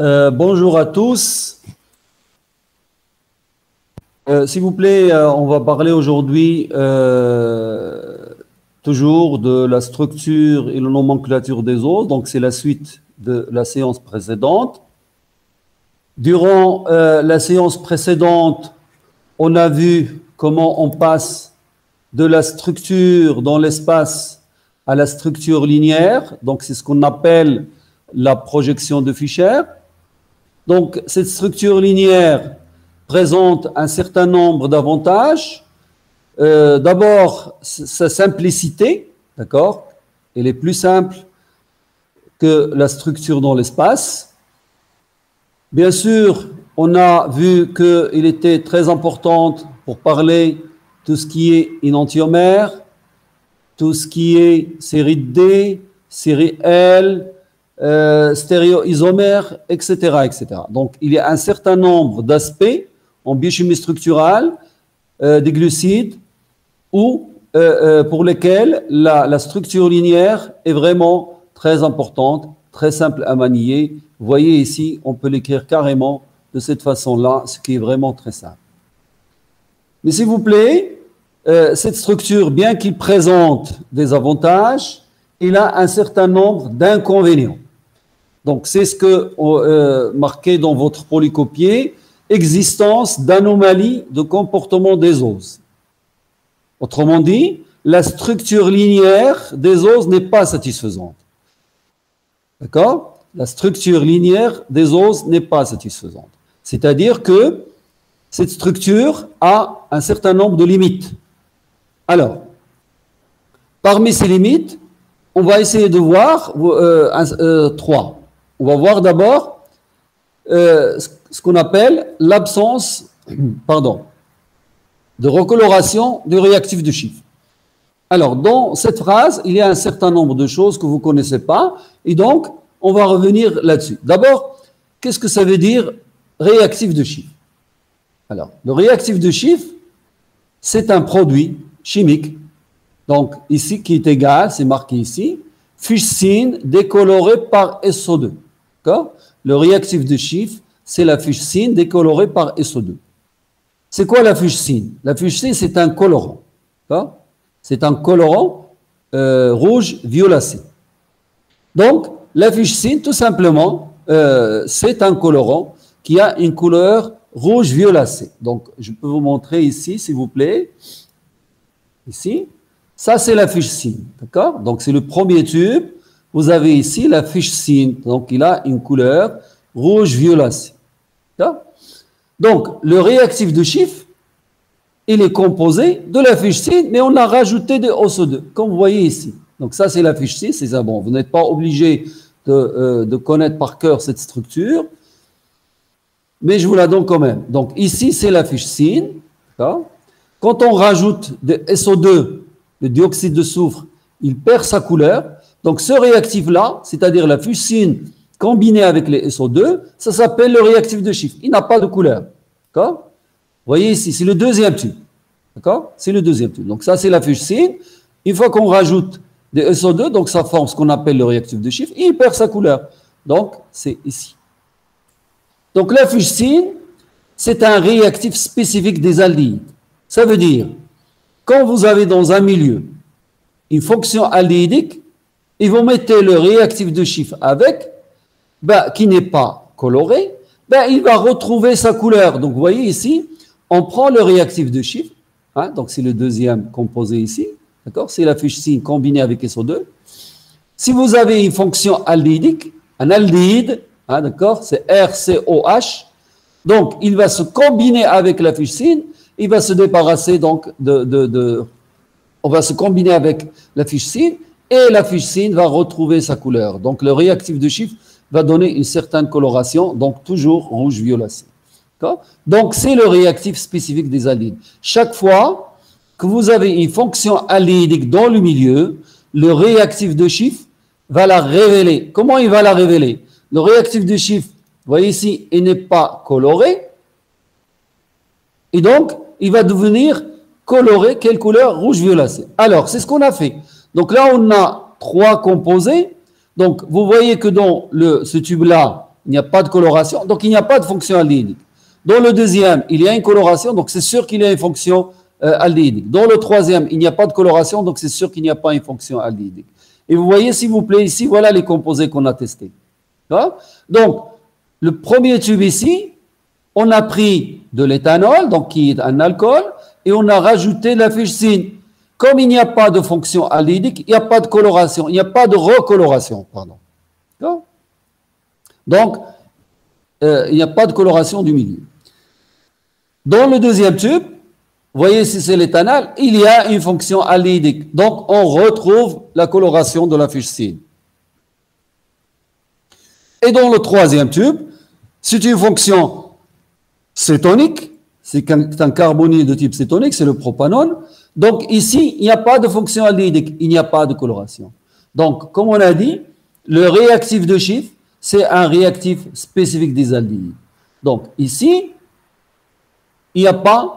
Bonjour à tous. S'il vous plaît, on va parler aujourd'hui toujours de la structure et la nomenclature des os. Donc, c'est la suite de la séance précédente. Durant la séance précédente, on a vu comment on passe de la structure dans l'espace à la structure linéaire. Donc, c'est ce qu'on appelle la projection de Fischer. Donc, cette structure linéaire présente un certain nombre d'avantages. D'abord, sa simplicité, d'accord? Elle est plus simple que la structure dans l'espace. Bien sûr, on a vu qu'il était très important pour parler tout ce qui est énantiomère, tout ce qui est série D, série L, stéréoisomère, etc., etc. Donc, il y a un certain nombre d'aspects en biochimie structurale des glucides pour lesquels la structure linéaire est vraiment très importante, très simple à manier. Vous voyez ici, on peut l'écrire carrément de cette façon-là, ce qui est vraiment très simple. Mais s'il vous plaît, cette structure, bien qu'il présente des avantages, il a un certain nombre d'inconvénients. Donc, c'est ce que marqué dans votre polycopier, existence d'anomalies de comportement des os. Autrement dit, la structure linéaire des os n'est pas satisfaisante. D'accord? La structure linéaire des os n'est pas satisfaisante. C'est-à-dire que cette structure a un certain nombre de limites. Alors, parmi ces limites, on va essayer de voir trois. On va voir d'abord ce qu'on appelle l'absence de recoloration du réactif de Schiff. Alors, dans cette phrase, il y a un certain nombre de choses que vous ne connaissez pas, et donc, on va revenir là-dessus. D'abord, qu'est-ce que ça veut dire réactif de Schiff? Alors, le réactif de Schiff, c'est un produit chimique, donc ici qui est égal, c'est marqué ici, fuchsine décolorée par SO2. D'accord? Le réactif de Schiff, c'est la fuchsine décolorée par SO2. C'est quoi la fuchsine? La fuchsine, c'est un colorant. D'accord? C'est un colorant rouge violacé. Donc, la fuchsine, tout simplement, c'est un colorant qui a une couleur rouge violacé. Donc, je peux vous montrer ici, s'il vous plaît. Ici. Ça, c'est la fuchsine. D'accord? Donc, c'est le premier tube. Vous avez ici la fuchsine. Donc, il a une couleur rouge violacé. D'accord? Donc, le réactif de Schiff, il est composé de la fuchsine, mais on a rajouté de SO2, comme vous voyez ici. Donc, ça, c'est la fuchsine. C'est ça. Bon, vous n'êtes pas obligé de connaître par cœur cette structure, mais je vous la donne quand même. Donc, ici, c'est la fuchsine. D'accord? Quand on rajoute de SO2, le dioxyde de soufre, il perd sa couleur. Donc, ce réactif-là, c'est-à-dire la fuchsine combinée avec les SO2, ça s'appelle le réactif de Schiff. Il n'a pas de couleur. D'accord? Vous voyez ici, c'est le deuxième tube. D'accord? C'est le deuxième tube. Donc, ça, c'est la fuchsine. Une fois qu'on rajoute des SO2, donc ça forme ce qu'on appelle le réactif de Schiff, et il perd sa couleur. Donc, c'est ici. Donc, la fuchsine, c'est un réactif spécifique des aldéhydes. Ça veut dire, quand vous avez dans un milieu une fonction aldéhydique, et vous mettez le réactif de Schiff avec, qui n'est pas coloré, il va retrouver sa couleur. Donc, vous voyez ici, on prend le réactif de Schiff, donc c'est le deuxième composé ici, d'accord? C'est la fuchsine combinée avec SO2. Si vous avez une fonction aldéhydique, un aldéhyde, d'accord, c'est RCOH, donc il va se combiner avec la fuchsine, il va se débarrasser donc on va se combiner avec la fuchsine et la fuchsine va retrouver sa couleur. Donc le réactif de Schiff va donner une certaine coloration, donc toujours rouge violacé. Donc c'est le réactif spécifique des aldéhydes. Chaque fois que vous avez une fonction aldéhydique dans le milieu, le réactif de Schiff va la révéler. Comment il va la révéler? Le réactif de Schiff, vous voyez ici, il n'est pas coloré. Et donc, il va devenir coloré. Quelle couleur? Rouge violacé. Alors, c'est ce qu'on a fait. Donc là, on a trois composés. Donc, vous voyez que dans ce tube-là, il n'y a pas de coloration, donc il n'y a pas de fonction aldéhydique. Dans le deuxième, il y a une coloration, donc c'est sûr qu'il y a une fonction aldéhydique. Dans le troisième, il n'y a pas de coloration, donc c'est sûr qu'il n'y a pas une fonction aldéhydique. Et vous voyez, s'il vous plaît, ici, voilà les composés qu'on a testés. Donc, le premier tube ici, on a pris de l'éthanol, donc qui est un alcool, et on a rajouté de la fuchsine. Comme il n'y a pas de fonction aldéhydique, il n'y a pas de coloration, il n'y a pas de recoloration, pardon. Donc, il n'y a pas de coloration du milieu. Dans le deuxième tube, vous voyez si c'est l'éthanol, il y a une fonction aldéhydique. Donc, on retrouve la coloration de la fuchsine. Et dans le troisième tube, c'est une fonction cétonique, c'est un carbonyle de type cétonique, c'est le propanone. Donc, ici, il n'y a pas de fonction aldéhydique, il n'y a pas de coloration. Donc, comme on a dit, le réactif de Schiff, c'est un réactif spécifique des aldéhydes. Donc, ici, il n'y a pas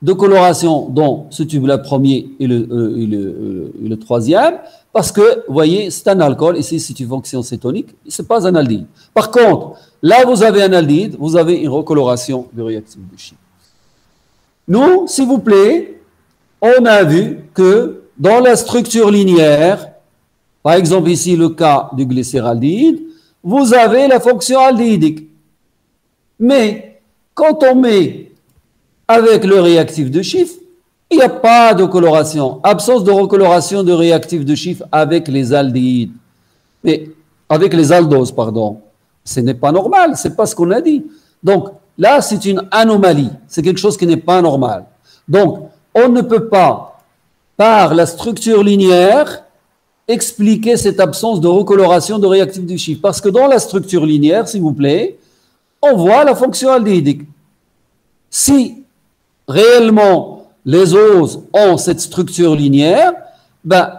de coloration dans ce tube-là premier et le troisième, parce que, vous voyez, c'est un alcool, ici c'est une fonction cétonique, ce n'est pas un aldéhyde. Par contre, là vous avez un aldéhyde, vous avez une recoloration du réactif de Schiff. Nous, s'il vous plaît, on a vu que dans la structure linéaire, par exemple ici le cas du glycéraldéhyde, vous avez la fonction aldéhydique. Mais quand on met avec le réactif de Schiff, il n'y a pas de coloration, absence de recoloration de réactif de Schiff avec les aldéhydes, mais avec les aldoses, pardon. Ce n'est pas normal, ce n'est pas ce qu'on a dit. Donc là, c'est une anomalie, c'est quelque chose qui n'est pas normal. Donc, on ne peut pas, par la structure linéaire, expliquer cette absence de recoloration de réactif de Schiff. Parce que dans la structure linéaire, s'il vous plaît, on voit la fonction aldéhydique. Si réellement les oses ont cette structure linéaire, ben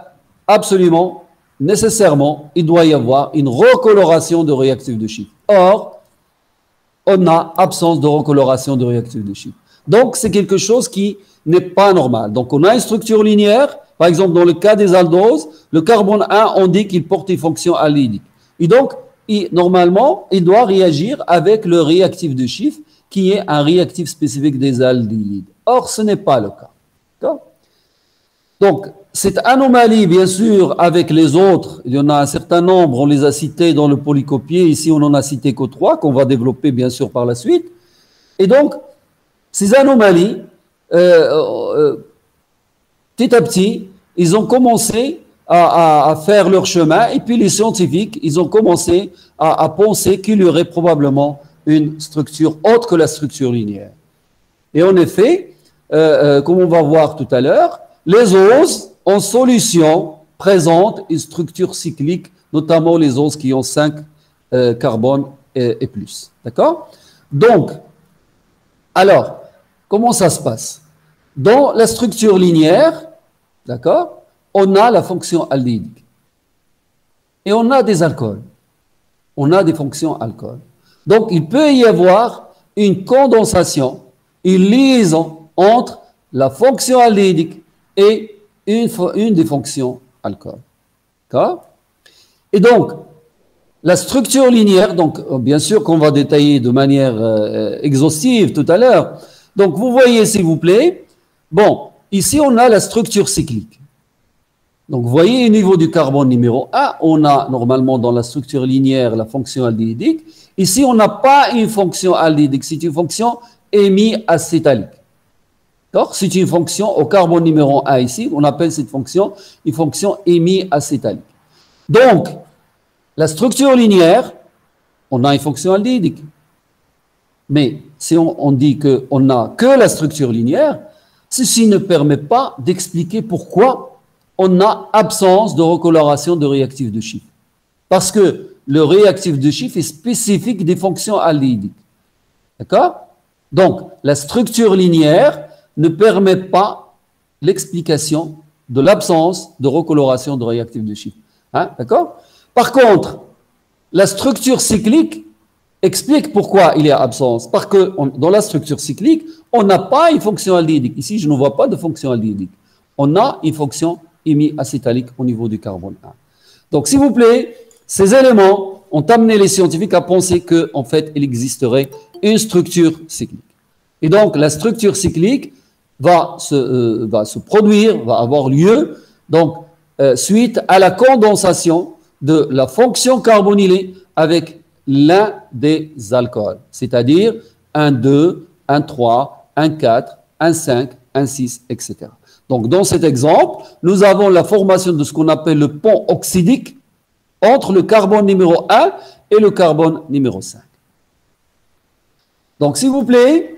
absolument, nécessairement, il doit y avoir une recoloration de réactif de Schiff. Or, on a absence de recoloration de réactif de Schiff. Donc, c'est quelque chose qui n'est pas normal. Donc, on a une structure linéaire. Par exemple, dans le cas des aldoses, le carbone 1, on dit qu'il porte une fonction aldéhydique. Et donc, normalement, il doit réagir avec le réactif de Schiff, qui est un réactif spécifique des aldéhydes. Or, ce n'est pas le cas. Donc, cette anomalie, bien sûr, avec les autres, il y en a un certain nombre, on les a cités dans le polycopier, ici on n'en a cité que 3, qu'on va développer bien sûr par la suite. Et donc, ces anomalies, petit à petit, ils ont commencé à faire leur chemin, et puis les scientifiques, ils ont commencé à penser qu'il y aurait probablement une structure autre que la structure linéaire. Et en effet, comme on va voir tout à l'heure, les oses en solution présentent une structure cyclique, notamment les oses qui ont 5 carbone et plus. D'accord? Donc, alors, comment ça se passe? Dans la structure linéaire, d'accord, on a la fonction aldéhydique. Et on a des alcools. On a des fonctions alcool. Donc, il peut y avoir une condensation, une liaison entre la fonction aldéhydique et une des fonctions alcool. D'accord? Et donc, la structure linéaire, donc bien sûr qu'on va détailler de manière exhaustive tout à l'heure. Donc, vous voyez, s'il vous plaît, bon, ici, on a la structure cyclique. Donc, vous voyez, au niveau du carbone numéro 1, on a normalement dans la structure linéaire la fonction aldéhydique. Ici, on n'a pas une fonction aldéhydique, c'est une fonction hémiacétalique. D'accord? C'est une fonction au carbone numéro 1 ici, on appelle cette fonction une fonction hémiacétalique. Donc, la structure linéaire, on a une fonction aldéhydique. Mais si on dit qu'on n'a que la structure linéaire, ceci ne permet pas d'expliquer pourquoi on a absence de recoloration de réactif de Schiff. Parce que le réactif de Schiff est spécifique des fonctions aldéhydiques. D'accord? Donc, la structure linéaire ne permet pas l'explication de l'absence de recoloration de réactif de Schiff. Hein? D'accord? Par contre, la structure cyclique explique pourquoi il y a absence. Parce que dans la structure cyclique, on n'a pas une fonction aldéhydique. Ici, je ne vois pas de fonction aldéhydique. On a une fonction hémiacétalique au niveau du carbone 1. Donc, s'il vous plaît, ces éléments, ont amené les scientifiques à penser qu'en fait, il existerait une structure cyclique. Et donc, la structure cyclique va se produire, va avoir lieu, donc, suite à la condensation de la fonction carbonylée avec l'un des alcools, c'est-à-dire un 2, un 3, un 4, un 5, un 6, etc. Donc, dans cet exemple, nous avons la formation de ce qu'on appelle le pont oxydique entre le carbone numéro 1 et le carbone numéro 5. Donc, s'il vous plaît,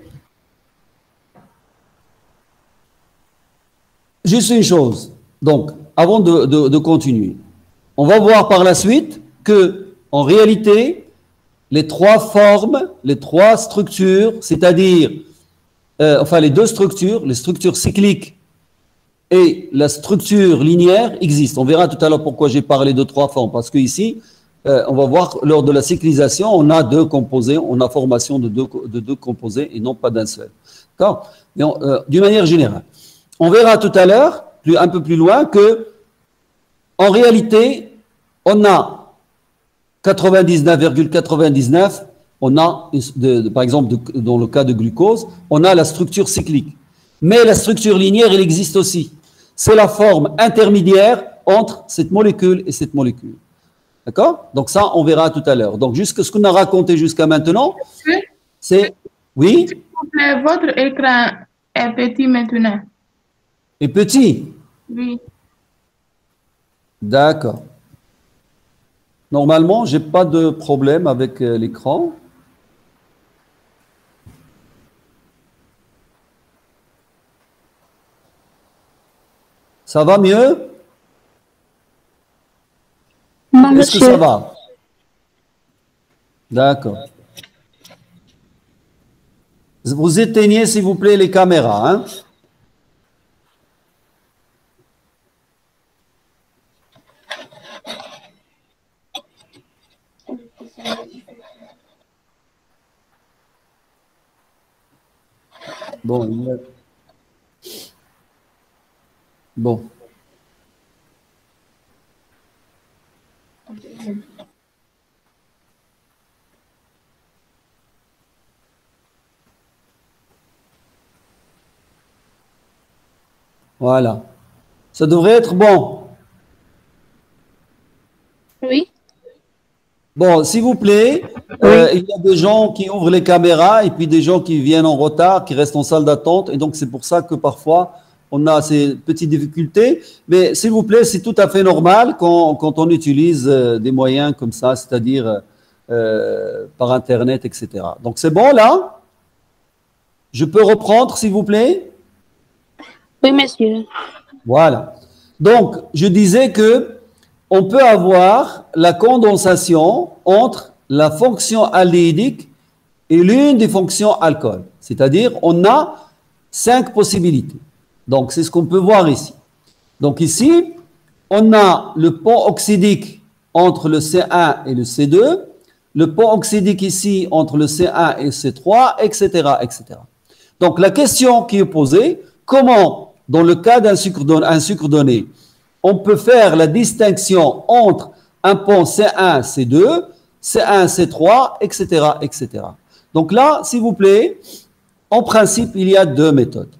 juste une chose. Donc, avant de continuer, on va voir par la suite que, en réalité, les trois formes, les trois structures, c'est-à-dire, les deux structures, les structures cycliques et la structure linéaire existent. On verra tout à l'heure pourquoi j'ai parlé de trois formes, parce qu'ici, on va voir, lors de la cyclisation, on a deux composés, on a formation de deux composés et non pas d'un seul. D'accord? D'une manière générale. On verra tout à l'heure, un peu plus loin, que en réalité, on a 99,99, on a, par exemple, dans le cas de glucose, on a la structure cyclique. Mais la structure linéaire, elle existe aussi. C'est la forme intermédiaire entre cette molécule et cette molécule. D'accord? Donc ça, on verra tout à l'heure. Donc, ce qu'on a raconté jusqu'à maintenant, c'est... Oui? S'il vous plaît, votre écran est petit maintenant. Et petit? Oui. D'accord. Normalement, je n'ai pas de problème avec l'écran. Ça va mieux? Non, Est-ce que ça va? D'accord. Vous éteignez, s'il vous plaît, les caméras, hein? Bon, bon. Voilà. Ça devrait être bon. Oui. Bon, s'il vous plaît, il y a des gens qui ouvrent les caméras et puis des gens qui viennent en retard, qui restent en salle d'attente. Et donc, c'est pour ça que parfois, on a ces petites difficultés. Mais s'il vous plaît, c'est tout à fait normal quand on utilise des moyens comme ça, c'est-à-dire par Internet, etc. Donc, c'est bon là? Je peux reprendre, s'il vous plaît? Oui, monsieur. Voilà. Donc, je disais que on peut avoir la condensation entre la fonction aldéhydique et l'une des fonctions alcool. C'est-à-dire, on a 5 possibilités. Donc, c'est ce qu'on peut voir ici. Donc, ici, on a le pont oxydique entre le C1 et le C2, le pont oxydique ici entre le C1 et le C3, etc., etc. Donc, la question qui est posée, comment, dans le cas d'un sucre donné, on peut faire la distinction entre un pont C1, C2, C1, C3, etc., etc. Donc là, s'il vous plaît, en principe, il y a deux méthodes.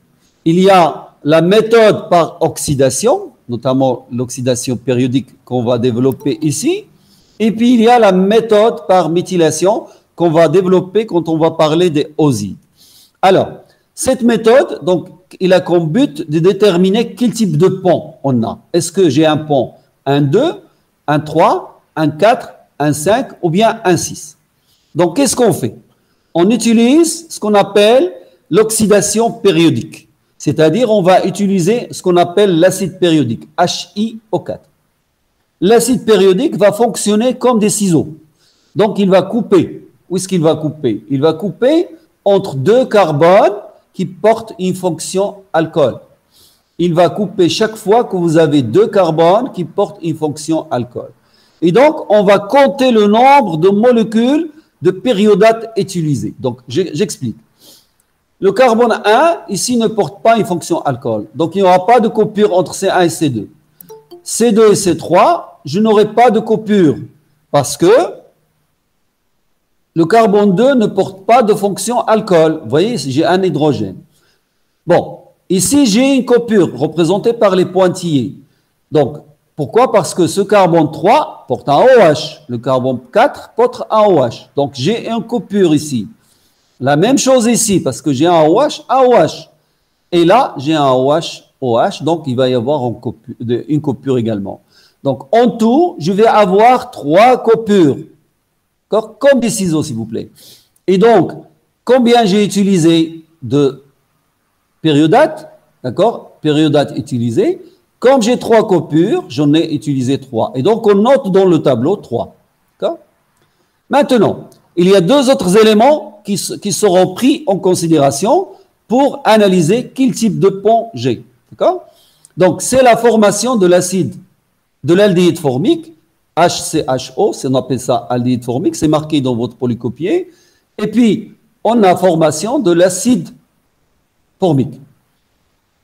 Il y a la méthode par oxydation, notamment l'oxydation périodique qu'on va développer ici, et puis il y a la méthode par méthylation qu'on va développer quand on va parler des osides. Alors, cette méthode, donc, il a comme but de déterminer quel type de pont on a. Est-ce que j'ai un pont, un 2, un 3, un 4, un 5 ou bien un 6? Donc, qu'est-ce qu'on fait? On utilise ce qu'on appelle l'oxydation périodique. C'est-à-dire, on va utiliser ce qu'on appelle l'acide périodique, HiO4. L'acide périodique va fonctionner comme des ciseaux. Donc, il va couper. Où est-ce qu'il va couper? Il va couper entre deux carbones qui portent une fonction alcool. Il va couper chaque fois que vous avez deux carbones qui portent une fonction alcool. Et donc, on va compter le nombre de molécules de périodates utilisées. Donc, j'explique. Le carbone 1, ici, ne porte pas une fonction alcool. Donc, il n'y aura pas de coupure entre C1 et C2. C2 et C3, je n'aurai pas de coupure parce que le carbone 2 ne porte pas de fonction alcool. Vous voyez, j'ai un hydrogène. Bon, ici, j'ai une coupure représentée par les pointillés. Donc, pourquoi? Parce que ce carbone 3 porte un OH. Le carbone 4 porte un OH. Donc, j'ai une coupure ici. La même chose ici, parce que j'ai un OH, un OH. Et là, j'ai un OH, OH. Donc, il va y avoir une coupure également. Donc, en tout, je vais avoir 3 coupures. Comme des ciseaux, s'il vous plaît. Et donc, combien j'ai utilisé de périodates? D'accord? Périodates utilisées. Comme j'ai 3 coupures, j'en ai utilisé 3. Et donc, on note dans le tableau 3. D'accord? Maintenant, il y a 2 autres éléments qui seront pris en considération pour analyser quel type de pont j'ai. D'accord? Donc, c'est la formation de l'acide, de l'aldéhyde formique, HCHO, on appelle ça aldéhyde formique, c'est marqué dans votre polycopier. Et puis, on a formation de l'acide formique.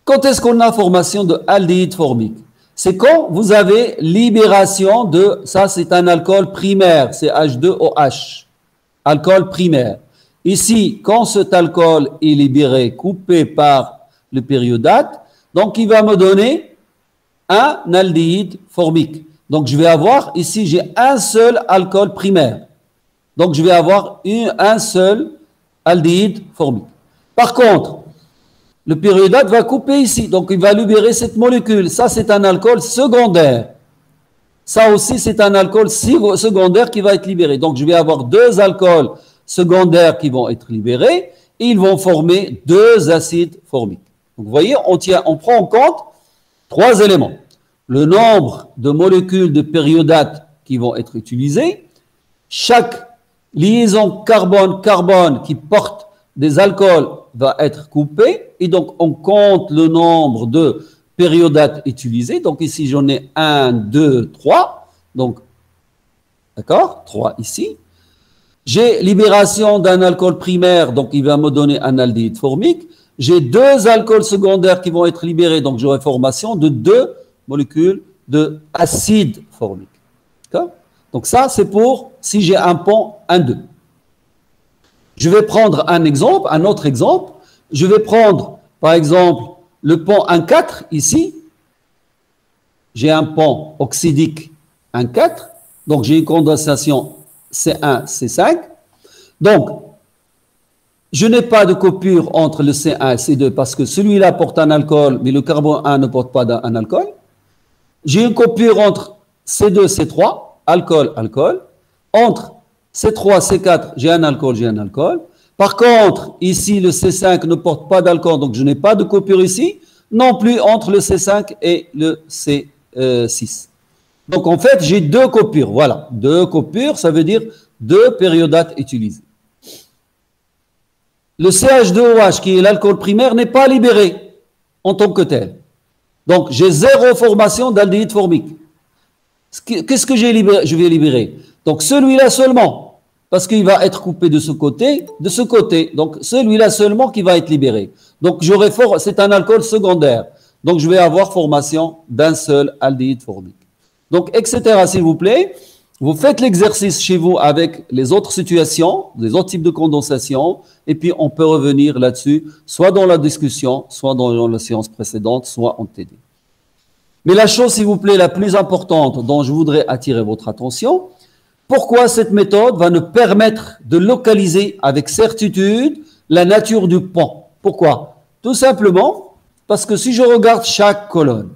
Quand est-ce qu'on a formation de aldéhyde formique? C'est quand vous avez libération de, ça c'est un alcool primaire, c'est H2OH, alcool primaire. Ici, quand cet alcool est libéré, coupé par le périodate, donc il va me donner un aldéhyde formique. Donc je vais avoir, ici j'ai un seul alcool primaire. Donc je vais avoir un seul aldéhyde formique. Par contre, le périodate va couper ici, donc il va libérer cette molécule. Ça, c'est un alcool secondaire. Ça aussi, c'est un alcool secondaire qui va être libéré. Donc, je vais avoir 2 alcools secondaires qui vont être libérés et ils vont former 2 acides formiques. Donc, vous voyez, on prend en compte 3 éléments. Le nombre de molécules de périodate qui vont être utilisées, chaque liaison carbone-carbone qui porte des alcools va être coupée et donc on compte le nombre de périodates utilisés. Donc ici j'en ai 1, 2, 3. Donc, d'accord, 3 ici. J'ai libération d'un alcool primaire, donc il va me donner un aldéhyde formique. J'ai 2 alcools secondaires qui vont être libérés, donc j'aurai formation de 2 molécules d'acide formique. D'accord? Donc ça, c'est pour si j'ai un pont 1,2. Je vais prendre un exemple, un autre exemple. Je vais prendre, par exemple, le pont 1,4 ici. J'ai un pont oxydique 1,4. Donc, j'ai une condensation C1, C5. Donc, je n'ai pas de coupure entre le C1 et C2 parce que celui-là porte un alcool, mais le carbone 1 ne porte pas un alcool. J'ai une coupure entre C2, C3, alcool, alcool. Entre C3, C4, j'ai un alcool, j'ai un alcool. Par contre, ici, le C5 ne porte pas d'alcool, donc je n'ai pas de coupure ici. Non plus entre le C5 et le C6. Donc, en fait, j'ai 2 coupures. Voilà, 2 coupures, ça veut dire 2 périodates utilisées. Le CH2OH, qui est l'alcool primaire, n'est pas libéré en tant que tel. Donc, j'ai 0 formation d'aldéhyde formique. Qu'est-ce que je vais libérer? Donc, celui-là seulement, parce qu'il va être coupé de ce côté. Donc, celui-là seulement qui va être libéré. Donc, c'est un alcool secondaire. Donc, je vais avoir formation d'un seul aldéhyde formique. Donc, etc., s'il vous plaît. Vous faites l'exercice chez vous avec les autres situations, les autres types de condensation, et puis on peut revenir là-dessus, soit dans la discussion, soit dans la séance précédente, soit en TD. Mais la chose, s'il vous plaît, la plus importante dont je voudrais attirer votre attention, pourquoi cette méthode va nous permettre de localiser avec certitude la nature du pont? Pourquoi? Tout simplement parce que si je regarde chaque colonne,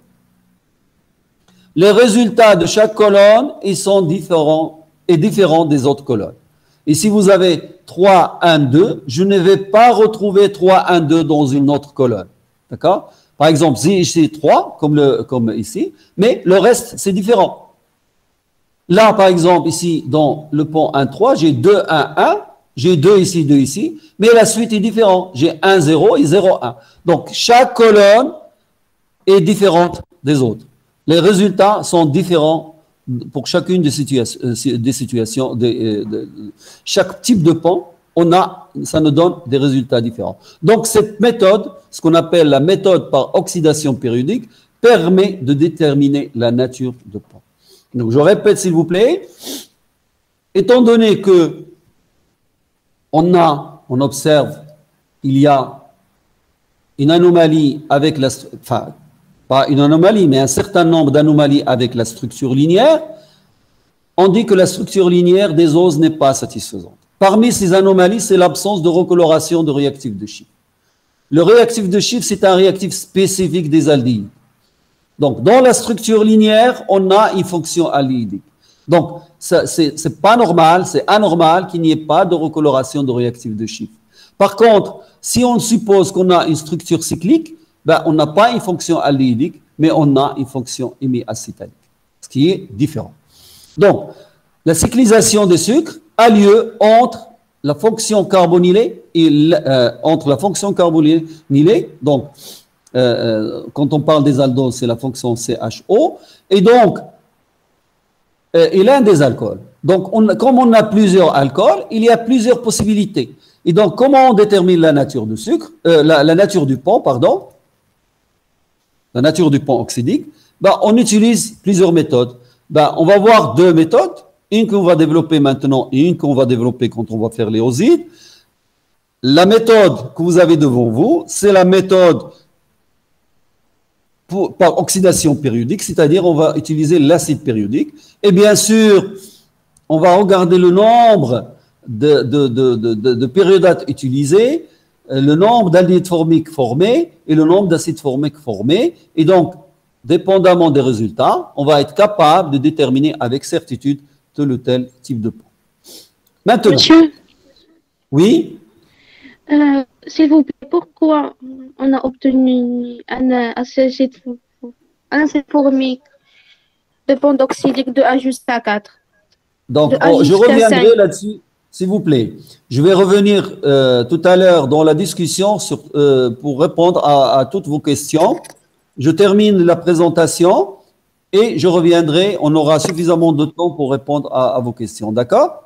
les résultats de chaque colonne, ils sont différents des autres colonnes. Et si vous avez 3, 1, 2, je ne vais pas retrouver 3, 1, 2 dans une autre colonne. D'accord? Par exemple, ici 3, comme ici, mais le reste, c'est différent. Là, par exemple, ici, dans le pont 1, 3, j'ai 2, 1, 1, j'ai 2 ici, mais la suite est différente. J'ai 1, 0 et 0, 1. Donc, chaque colonne est différente des autres. Les résultats sont différents pour chacune des situations, chaque type de pont, ça nous donne des résultats différents. Donc, cette méthode, ce qu'on appelle la méthode par oxydation périodique, permet de déterminer la nature de pont. Donc, je répète, s'il vous plaît, étant donné que on observe, il y a une anomalie avec la, enfin, pas une anomalie, mais un certain nombre d'anomalies avec la structure linéaire, on dit que la structure linéaire des oses n'est pas satisfaisante. Parmi ces anomalies, c'est l'absence de recoloration de réactif de Schiff. Le réactif de Schiff, c'est un réactif spécifique des aldéhydes. Donc, dans la structure linéaire, on a une fonction aldéhydique. Donc, c'est pas normal, c'est anormal qu'il n'y ait pas de recoloration de réactif de Schiff. Par contre, si on suppose qu'on a une structure cyclique, ben, on n'a pas une fonction aldéhydique, mais on a une fonction hémiacétalique, ce qui est différent. Donc, la cyclisation des sucres a lieu entre la fonction carbonylée et donc quand on parle des aldoses, c'est la fonction CHO, et donc et l'un des alcools. Donc, comme on a plusieurs alcools, il y a plusieurs possibilités. Et donc, comment on détermine la nature du sucre, la nature du pont, pardon, la nature du pont oxydique? Ben, on utilise plusieurs méthodes. Ben, on va voir deux méthodes, une qu'on va développer maintenant et une qu'on va développer quand on va faire les osides. La méthode que vous avez devant vous, c'est la méthode par oxydation périodique, c'est-à-dire on va utiliser l'acide périodique. Et bien sûr, on va regarder le nombre de périodates utilisés, le nombre d'aldéhydes formiques formés et le nombre d'acides formiques formés. Et donc, dépendamment des résultats, on va être capable de déterminer avec certitude tel ou tel type de pont. Maintenant. Monsieur, Oui? s'il vous plaît, pourquoi on a obtenu un acide formique de bande oxydique de 1 jusqu'à 4? Donc, De 1 je jusqu'à reviendrai 5. là-dessus, s'il vous plaît. Je vais revenir tout à l'heure dans la discussion pour répondre à toutes vos questions. Je termine la présentation et je reviendrai. On aura suffisamment de temps pour répondre à vos questions. D'accord?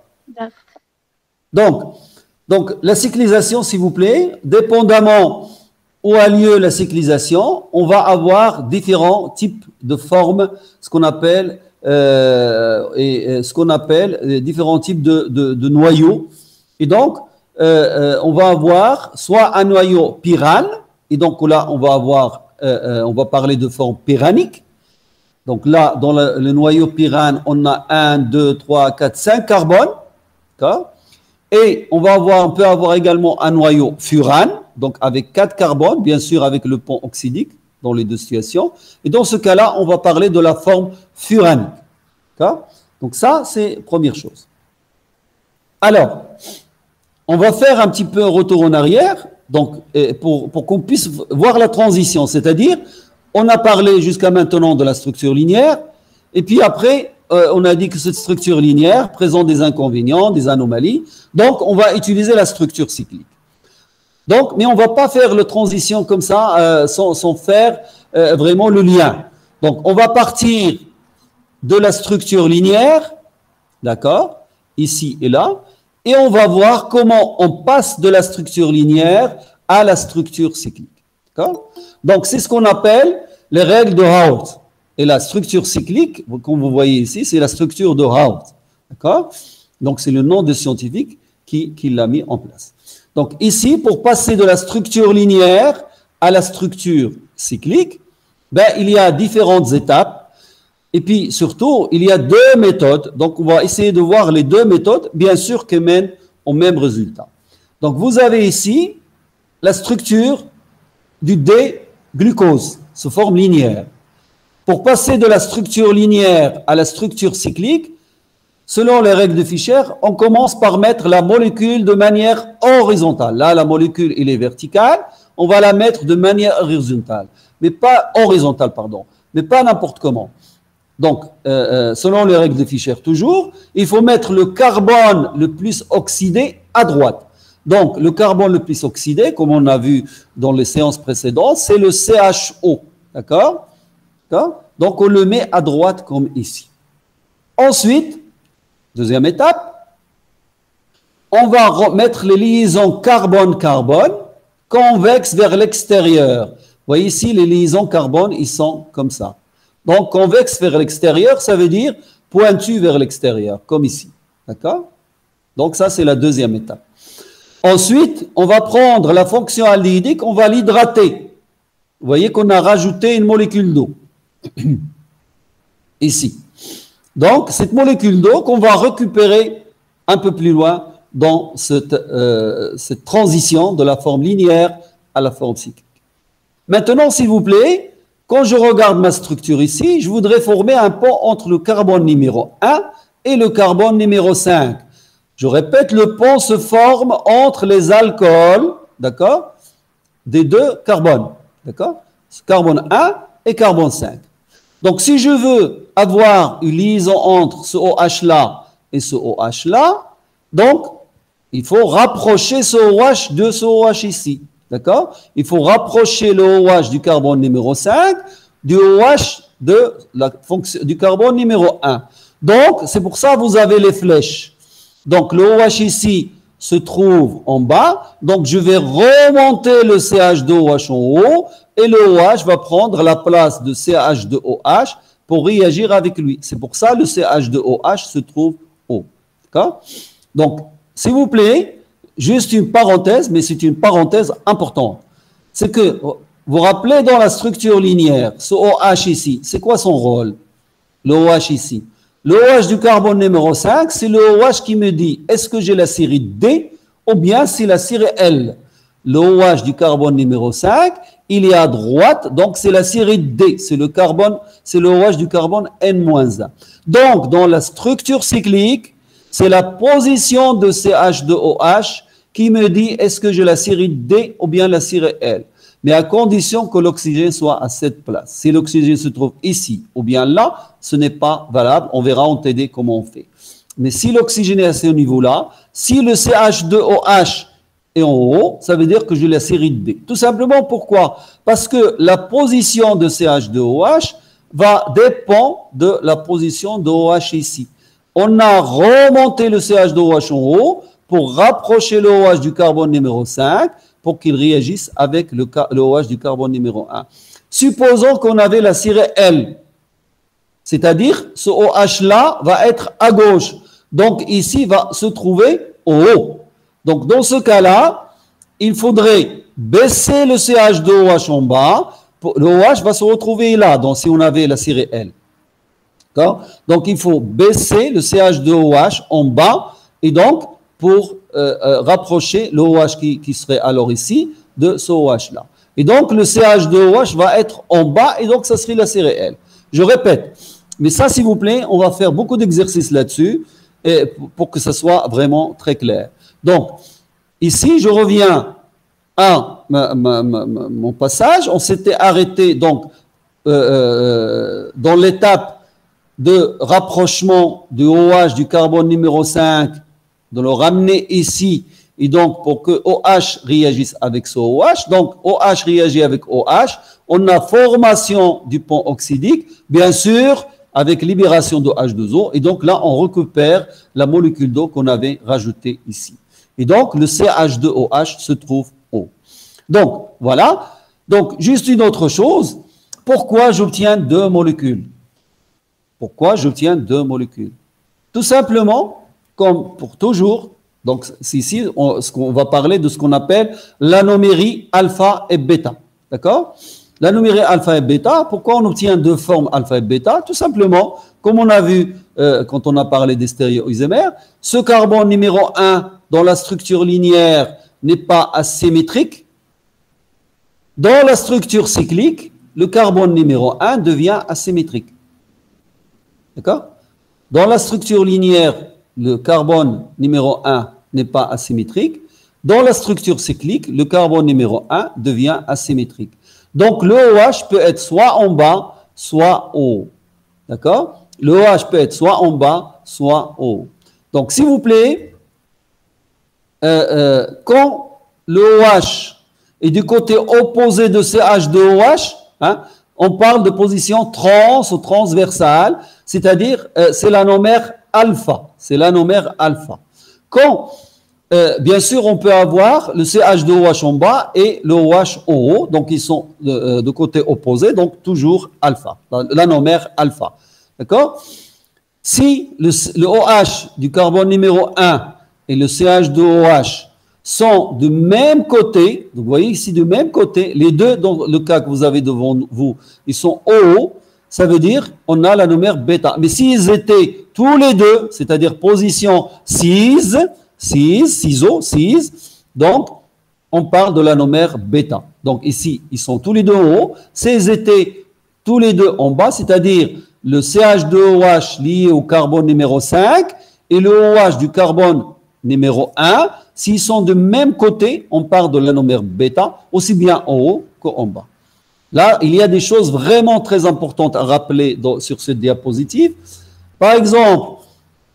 D'accord. Donc, la cyclisation, s'il vous plaît, dépendamment où a lieu la cyclisation, on va avoir différents types de formes, ce qu'on appelle différents types de noyaux. Et donc, on va avoir soit un noyau pyrane, et donc là, on va parler de forme pyranique. Donc là, dans le noyau pyrane, on a 1, 2, 3, 4, 5 carbones. D'accord? Et on peut avoir également un noyau furane, donc avec 4 carbones, bien sûr avec le pont oxydique dans les deux situations. Et dans ce cas-là, on va parler de la forme furanique. Donc ça, c'est la première chose. Alors, on va faire un petit peu un retour en arrière, donc pour qu'on puisse voir la transition, c'est-à-dire, on a parlé jusqu'à maintenant de la structure linéaire, et puis après, on a dit que cette structure linéaire présente des inconvénients, des anomalies, donc on va utiliser la structure cyclique. Donc, mais on ne va pas faire la transition comme ça sans faire vraiment le lien. Donc, on va partir de la structure linéaire, d'accord, ici et là, et on va voir comment on passe de la structure linéaire à la structure cyclique. D'accord? Donc, c'est ce qu'on appelle les règles de Raoult. Et la structure cyclique, comme vous voyez ici, c'est la structure de Raoult. D'accord? Donc, c'est le nom de scientifique qui l'a mis en place. Donc, ici, pour passer de la structure linéaire à la structure cyclique, ben, il y a différentes étapes. Et puis, surtout, il y a deux méthodes. Donc, on va essayer de voir les deux méthodes, bien sûr, qui mènent au même résultat. Donc, vous avez ici la structure du D-glucose, sous forme linéaire. Pour passer de la structure linéaire à la structure cyclique, selon les règles de Fischer, on commence par mettre la molécule de manière horizontale. Là, la molécule, elle est verticale. On va la mettre de manière horizontale, mais pas n'importe comment. Donc, selon les règles de Fischer, toujours, il faut mettre le carbone le plus oxydé à droite. Donc, le carbone le plus oxydé, comme on a vu dans les séances précédentes, c'est le CHO. D'accord? Donc, on le met à droite comme ici. Ensuite, deuxième étape, on va mettre les liaisons carbone-carbone convexes vers l'extérieur. Vous voyez ici, les liaisons carbone, ils sont comme ça. Donc, convexe vers l'extérieur, ça veut dire pointu vers l'extérieur, comme ici. D'accord? Donc, ça, c'est la deuxième étape. Ensuite, on va prendre la fonction aldéhydique, on va l'hydrater. Vous voyez qu'on a rajouté une molécule d'eau. Ici. Donc, cette molécule d'eau qu'on va récupérer un peu plus loin dans cette transition de la forme linéaire à la forme cyclique. Maintenant, s'il vous plaît, quand je regarde ma structure ici, je voudrais former un pont entre le carbone numéro 1 et le carbone numéro 5. Je répète, le pont se forme entre les alcools, d'accord, des deux carbones, d'accord, carbone 1 et carbone 5. Donc, si je veux avoir une liaison entre ce OH-là et ce OH-là, donc, il faut rapprocher ce OH de ce OH ici, d'accord? Il faut rapprocher le OH du carbone numéro 5 du OH du carbone numéro 1. Donc, c'est pour ça que vous avez les flèches. Donc, le OH ici se trouve en bas. Donc, je vais remonter le CH2OH en haut et le OH va prendre la place de CH2OH pour réagir avec lui. C'est pour ça que le CH2OH se trouve haut. D'accord? Donc, s'il vous plaît, juste une parenthèse, mais c'est une parenthèse importante. C'est que, vous vous rappelez dans la structure linéaire, ce OH ici, c'est quoi son rôle? Le OH ici. Le OH du carbone numéro 5, c'est le OH qui me dit est-ce que j'ai la série D ou bien c'est la série L. Le OH du carbone numéro 5, il est à droite, donc c'est la série D, c'est le OH du carbone N-1. Donc, dans la structure cyclique, c'est la position de CH2OH qui me dit est-ce que j'ai la série D ou bien la série L. Mais à condition que l'oxygène soit à cette place. Si l'oxygène se trouve ici ou bien là, ce n'est pas valable. On verra en TD comment on fait. Mais si l'oxygène est à ce niveau-là, si le CH2OH est en haut, ça veut dire que j'ai la série D. Tout simplement pourquoi? Parce que la position de CH2OH va dépendre de la position de OH ici. On a remonté le CH2OH en haut pour rapprocher le OH du carbone numéro 5 pour qu'il réagisse avec le OH du carbone numéro 1. Supposons qu'on avait la série L, c'est-à-dire ce OH-là va être à gauche. Donc ici va se trouver au haut. Donc dans ce cas-là, il faudrait baisser le CH2OH en bas. Le OH va se retrouver là, donc si on avait la série L. Donc, il faut baisser le CH2OH en bas et donc pour rapprocher le OH qui serait alors ici de ce OH-là. Et donc, le CH2OH va être en bas et donc ça serait la série L. Je répète, mais ça, s'il vous plaît, on va faire beaucoup d'exercices là-dessus pour que ça soit vraiment très clair. Donc, ici, je reviens à mon passage. On s'était arrêté donc dans l'étape de rapprochement du OH du carbone numéro 5, de le ramener ici, et donc pour que OH réagisse avec ce OH, donc OH réagit avec OH, on a formation du pont oxydique, bien sûr, avec libération de H2O, et donc là, on récupère la molécule d'eau qu'on avait rajoutée ici. Et donc, le CH2OH se trouve haut. Donc, voilà. Donc, juste une autre chose, pourquoi j'obtiens deux molécules? Pourquoi j'obtiens deux molécules? Tout simplement, comme pour toujours, donc ici, on va parler de ce qu'on appelle l'anomérie alpha et bêta. D'accord? L'anomérie alpha et bêta, pourquoi on obtient deux formes alpha et bêta? Tout simplement, comme on a vu quand on a parlé des stéréoisomères, ce carbone numéro 1 dans la structure linéaire n'est pas asymétrique. Dans la structure cyclique, le carbone numéro 1 devient asymétrique. D'accord? Dans la structure linéaire, le carbone numéro 1 n'est pas asymétrique. Dans la structure cyclique, le carbone numéro 1 devient asymétrique. Donc, le OH peut être soit en bas, soit en haut. D'accord? Le OH peut être soit en bas, soit en haut. Donc, s'il vous plaît, quand le OH est du côté opposé de CH2OH, hein, on parle de position trans ou transversale, c'est-à-dire c'est l'anomère alpha. C'est l'anomère alpha. Quand, bien sûr, on peut avoir le CH2OH en bas et le OH en haut, donc ils sont de côté opposé, donc toujours alpha, l'anomère alpha. D'accord? Si le OH du carbone numéro 1 et le CH2OH sont du même côté, donc vous voyez ici du même côté, les deux dans le cas que vous avez devant vous, ils sont haut, ça veut dire on a l'annomère bêta. Mais s'ils étaient tous les deux, c'est-à-dire position 6, donc on parle de l'annomère bêta. Donc ici, ils sont tous les deux en haut. S'ils étaient tous les deux en bas, c'est-à-dire le CH2OH lié au carbone numéro 5 et le OH du carbone numéro 1, s'ils sont de même côté, on parle de l'annomère bêta, aussi bien en haut qu'en bas. Là, il y a des choses vraiment très importantes à rappeler sur cette diapositive. Par exemple,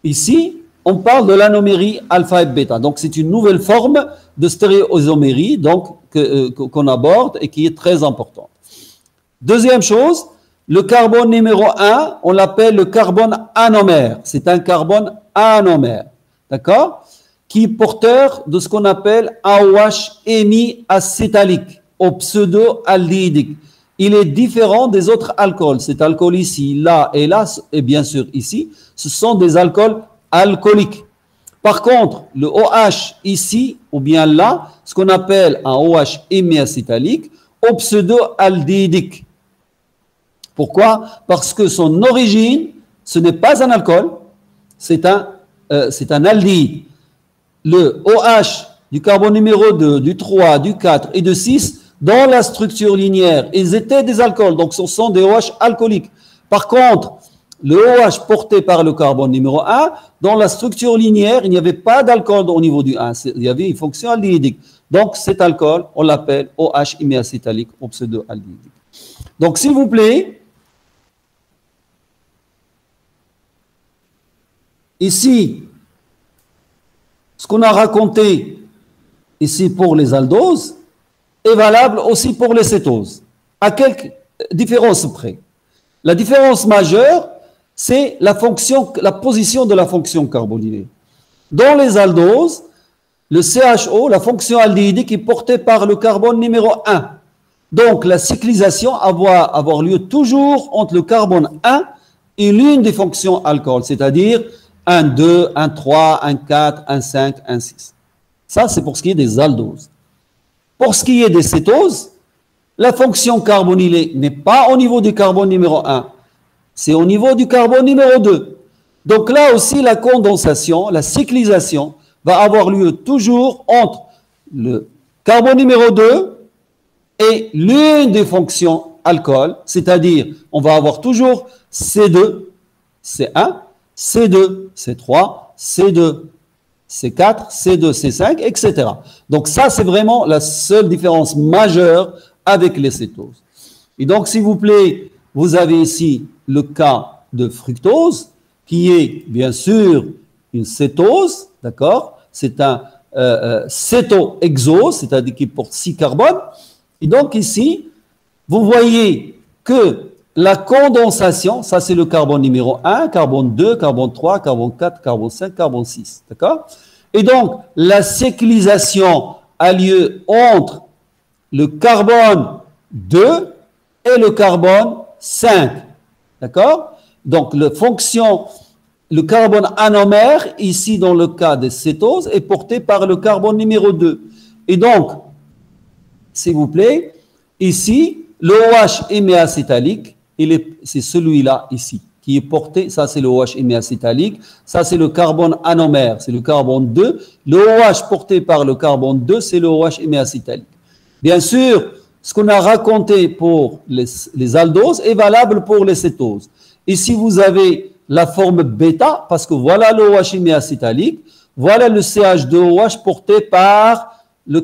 ici, on parle de l'anomérie alpha et bêta. Donc, c'est une nouvelle forme de stéréoisomérie qu'on aborde et qui est très importante. Deuxième chose, le carbone numéro 1, on l'appelle le carbone anomère. C'est un carbone anomère, d'accord, qui est porteur de ce qu'on appelle AOH hémiacétalique ou pseudo-aldylique. Il est différent des autres alcools. Cet alcool ici, là et là, et bien sûr ici, ce sont des alcools alcooliques. Par contre, le OH ici, ou bien là, ce qu'on appelle un OH hémiacétalique ou pseudo-aldylique. Pourquoi? Parce que son origine, ce n'est pas un alcool, c'est un aldehyde. Le OH du carbone numéro 2, du 3, du 4 et du 6, dans la structure linéaire, ils étaient des alcools, donc ce sont des OH alcooliques. Par contre, le OH porté par le carbone numéro 1, dans la structure linéaire, il n'y avait pas d'alcool au niveau du 1, il y avait une fonction aldéhydique. Donc cet alcool, on l'appelle OH hémiacétalique ou pseudo-aldéhydique. Donc s'il vous plaît, ici, ce qu'on a raconté ici pour les aldoses est valable aussi pour les cétoses. À quelques différences près. La différence majeure, c'est la position de la fonction carbonylée. Dans les aldoses, le CHO, la fonction aldéhydique, est portée par le carbone numéro 1. Donc la cyclisation va avoir lieu toujours entre le carbone 1 et l'une des fonctions alcool, c'est-à-dire 1, 2, 1, 3, 1, 4, 1, 5, 1, 6. Ça, c'est pour ce qui est des aldoses. Pour ce qui est des cétoses, la fonction carbonylée n'est pas au niveau du carbone numéro 1, c'est au niveau du carbone numéro 2. Donc là aussi, la condensation, la cyclisation va avoir lieu toujours entre le carbone numéro 2 et l'une des fonctions alcool, c'est-à-dire on va avoir toujours C2, C1, C2, C3, C2, C4, C2, C5, etc. Donc ça, c'est vraiment la seule différence majeure avec les cétoses. Et donc, s'il vous plaît, vous avez ici le cas de fructose, qui est bien sûr une cétose, d'accord? C'est un cétohexose, c'est-à-dire qui porte 6 carbones. Et donc ici, vous voyez que la condensation, ça c'est le carbone numéro 1, carbone 2, carbone 3, carbone 4, carbone 5, carbone 6. D'accord? Et donc, la cyclisation a lieu entre le carbone 2 et le carbone 5. D'accord? Donc, le carbone anomère, ici dans le cas des cétoses, est porté par le carbone numéro 2. Et donc, s'il vous plaît, ici, le OH hémiacétalique, c'est celui-là ici, qui est porté, ça c'est le OH hémiacétalique, ça c'est le carbone anomère, c'est le carbone 2. Le OH porté par le carbone 2, c'est le OH hémiacétalique. Bien sûr, ce qu'on a raconté pour les aldoses est valable pour les cétoses. Ici, vous avez la forme bêta, parce que voilà le OH hémiacétalique, voilà le CH2OH porté par le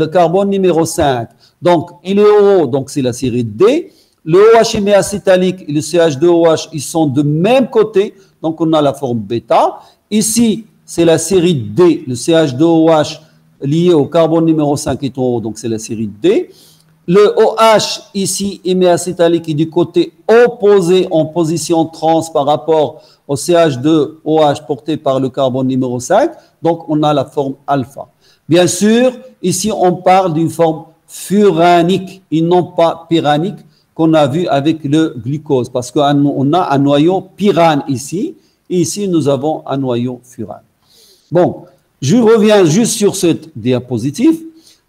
carbone numéro 5. Donc, il est au haut, donc c'est la série D. Le OH hémiacétalique et le CH2OH, ils sont de même côté, donc on a la forme bêta. Ici, c'est la série D, le CH2OH lié au carbone numéro 5 est en haut, donc c'est la série D. Le OH ici, hémiacétalique, est du côté opposé en position trans par rapport au CH2OH porté par le carbone numéro 5, donc on a la forme alpha. Bien sûr, ici on parle d'une forme furanique et non pas pyranique, qu'on a vu avec le glucose, parce qu'on a un noyau pyrane ici, et ici nous avons un noyau furane. Bon, Je reviens juste sur cette diapositive.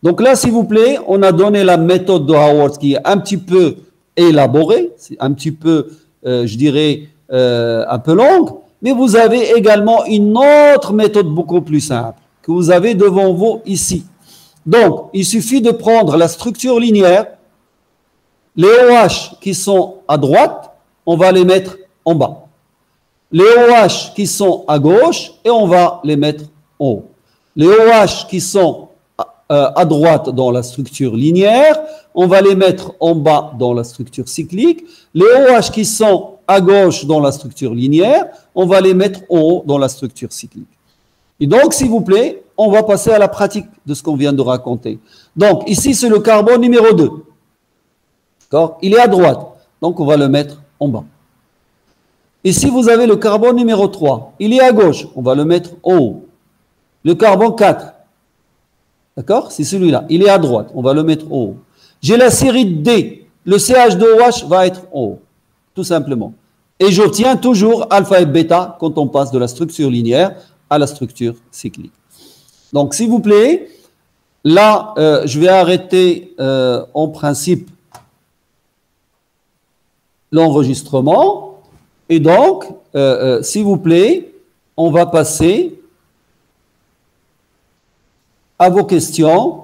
Donc là, s'il vous plaît, on a donné la méthode de Howard qui est un petit peu élaborée, c'est un petit peu, je dirais, un peu longue, mais vous avez également une autre méthode beaucoup plus simple que vous avez devant vous ici. Donc, il suffit de prendre la structure linéaire, les OH qui sont à droite, on va les mettre en bas. Les OH qui sont à gauche, et on va les mettre en haut. Les OH qui sont à droite dans la structure linéaire, on va les mettre en bas dans la structure cyclique. Les OH qui sont à gauche dans la structure linéaire, on va les mettre en haut dans la structure cyclique. Et donc, s'il vous plaît, on va passer à la pratique de ce qu'on vient de raconter. Donc, ici, c'est le carbone numéro 2. D'accord? Il est à droite, donc on va le mettre en bas. Ici, vous avez le carbone numéro 3. Il est à gauche, on va le mettre en haut. Le carbone 4. D'accord? C'est celui-là. Il est à droite. On va le mettre en haut. J'ai la série D. Le CH2OH va être en haut. Tout simplement. Et j'obtiens toujours alpha et bêta quand on passe de la structure linéaire à la structure cyclique. Donc, s'il vous plaît, là, je vais arrêter en principe l'enregistrement. Et donc, s'il vous plaît, on va passer à vos questions